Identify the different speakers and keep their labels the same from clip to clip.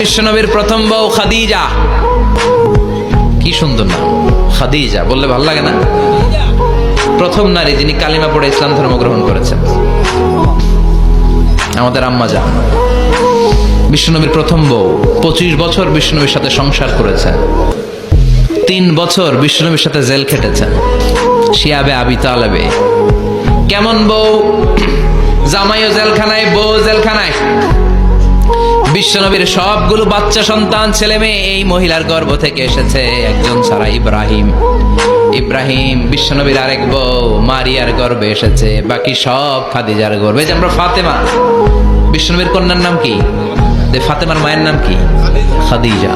Speaker 1: বিশ্বনবীর প্রথম বউ খাদিজা, কি সুন্দর নাম খাদিজা, বললে ভালো লাগে না? প্রথম নারী যিনি কালিমা পড়ে ইসলাম ধর্ম গ্রহণ করেছেন, আমাদের আম্মা জান। বিশ্বনবীর প্রথম বউ 25 বছর বিশ্বনবীর সাথে সংসার করেছেন, 3 বছর বিশ্বনবীর সাথে জেল খেটেছেন শিয়াবে আবি তালেবে। কেমন বউ? জামাইও জেলখানায়, বউ জেলখানায়। বিশ্বনবীর সবগুলো বাচ্চা সন্তান ছেলে মেয়ে এই মহিলার গর্ভ থেকে এসেছে, একজন ছাড়া ইব্রাহিম। ইব্রাহিম বিশ্বনবীর আরেক বউ মারিয়ার গর্ভে এসেছে, বাকি সব খাদিজার গর্ভে। যে আমরা ফাতেমা, বিশ্বনবীর কন্যার নাম কি? ফাতেমার মায়ের নাম কি? খাদিজা।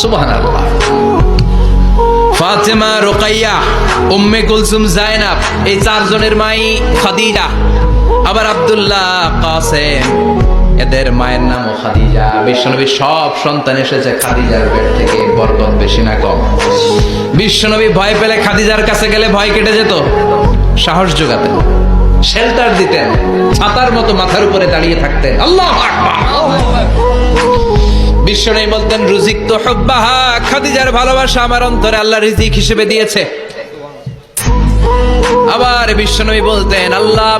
Speaker 1: সুবহানাল্লাহ। ফাতেমা, রুকাইয়া, উম্মে কুলসুম, জায়নাব, এই 4 জনের মাই খাদিজা। আবার আব্দুল্লাহ, কাসেম, এদের মায়ের নামও খাদিজা। বিশ্বনবীর সব সন্তান এসেছে খাদিজার পেট থেকে, বরকত বেশি না কম? বিশ্বনবী ভয় পেলে খাদিজার কাছে গেলে ভয় কেটে যেত, সাহস যোগাতেন, শেল্টার দিতেন, ছাতার মতো মাথার উপরে দাঁড়িয়ে থাকতেন। আল্লাহু আকবার। বিশ্বনবী বলতেন, রুজিকতু হুব্বাহা, খাদিজার ভালোবাসা আমার অন্তরে আল্লাহ রিজিক হিসেবে দিয়েছে। আবার বিশ্বনবী বলতেন, আল্লাহ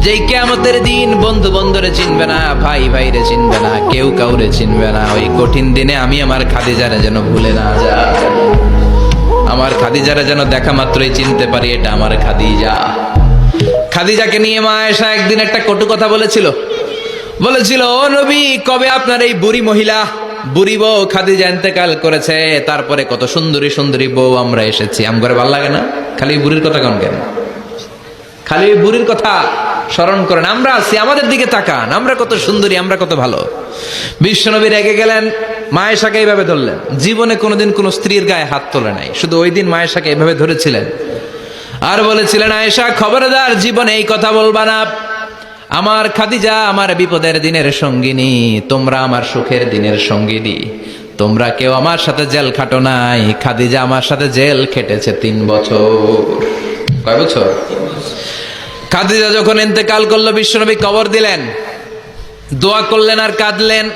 Speaker 1: যেই কিয়ামতের দিন বন্ধু বন্ধুরে চিনবে না, ভাই ভাইরে চিনবে না, কেউ কাউরে চিনবে না, ওই কঠিন দিনে আমি আমার খাদিজারে যেন ভুলে না যাই, আমার খাদিজারে যেন দেখা মাত্রই চিনতে পারি এটা আমার খাদিজা। খাদিজাকে নিয়ে মা আয়েশা একদিন একটা কটু কথা বলেছিল। ও নবী, কবে আপনার এই বুড়ি মহিলা, বুড়ি বউ খাদিজা ইন্তেকাল করেছে, তারপরে কত সুন্দরী সুন্দরী বউ আমরা এসেছি, আমগরে ভালো লাগে না? খালি বুড়ির কথা কোন কেন? খালি বুড়ির কথা স্মরণ করেন। আমরা আছি, আমাদের দিকে তাকান, আমরা কত সুন্দরী, আমরা কত ভালো। বিশ্বনবী রেগে গেলেন, মা আয়েশাকে এইভাবে ধরলেন। জীবনে কোনোদিন কোনো স্ত্রীর গায়ে হাত তোলে নাই, শুধু ওই দিন মা আয়েশাকে এইভাবে ধরেছিলেন আর বলেছিলেন, আয়েশা খবরদার, জীবনে এই কথা বলবা না। আমার খাদিজা আমার বিপদের দিনের সঙ্গিনী, তোমরা আমার সুখের দিনের সঙ্গিনী। তোমরা কেউ আমার সাথে জেল খাটো নাই, খাদিজা আমার সাথে জেল খেটেছে 3 বছর। কয় বছর? খাদিজা যখন ইন্তেকাল করলো, বিশ্বনবী কবর দিলেন, দোয়া করলেন আর কাঁদলেন।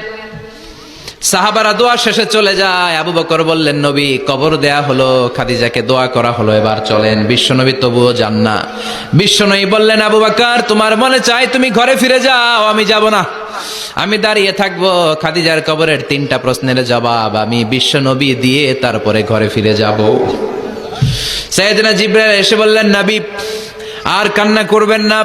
Speaker 1: সাহাবারা দোয়া শেষে চলে যায়। আবু বকর বললেন, নবী কবর দেয়া হলো, খাদিজাকে দোয়া করা হলো, এবার চলেন। বিশ্বনবী তবুও যান না। বিশ্বনবী বললেন, আবু বকর তোমার মনে চাই তুমি ঘরে ফিরে যাও, আমি যাব না, আমি দাঁড়িয়ে থাকবো। খাদিজার কবরের 3টা প্রশ্নের জবাব আমি বিশ্বনবী দিয়ে তারপরে ঘরে ফিরে যাব। সাইয়েদনা জিবরাইল এসে বললেন, নবী আর কান্না করবেন না।